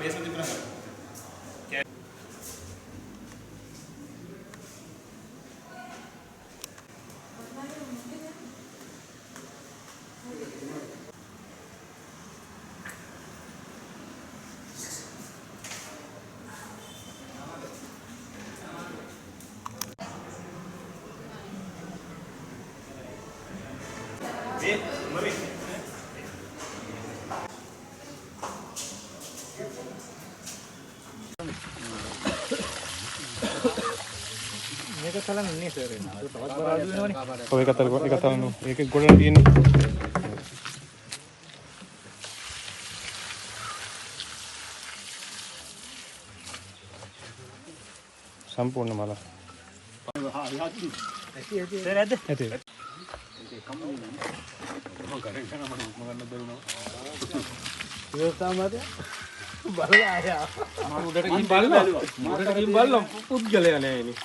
Basement තිබුණා කරා. මේක තලන්න නේ සර් එන්න. තවත් බර අඩු වෙනවනේ. ඔය එක තලන්න. ඒක ගොඩක් තියෙන්නේ. සම්පූර්ණ මල. සර් ඇද්ද? ඇති. ඉවසාමද? බලලා ආයා. මම උඩට ගිහින් බලනවා. උඩට ගිහින් බලනවා. පුද්ගලයා නෑ ඉන්නේ.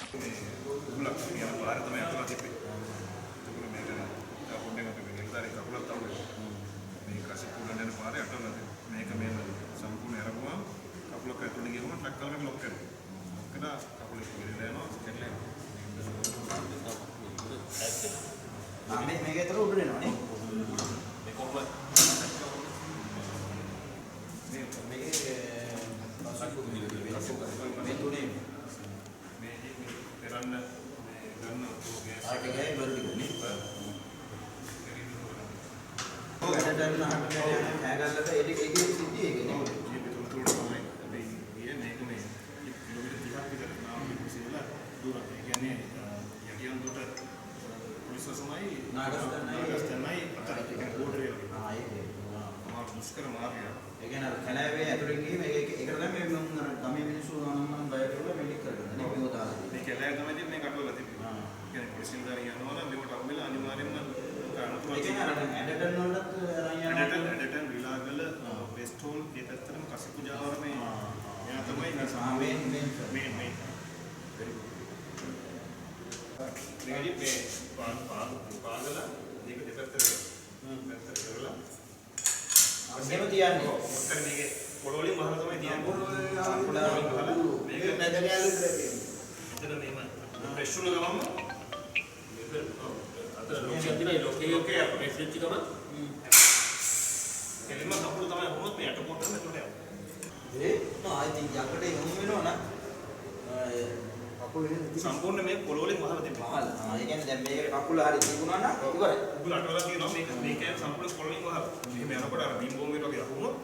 සම්පූර්ණ මේ පොළොවලින් වහලා තිබුණා. ඒ කියන්නේ දැන් මේකට කකුල හරි තිබුණා නම් ඉවරයි. උගල අටවලා තියෙනවා මේක කියන්නේ සම්පූර්ණ පොළොවලින් වහලා. මෙහෙම යනකොට අර බීම් බෝම්බේට වගේ අහුනොත්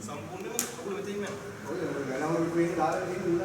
සම්පූර්ණයෙන්ම කකුල මෙතනින් යනවා. ඔය ගලවල් වෙන්නේ දාලා තියෙන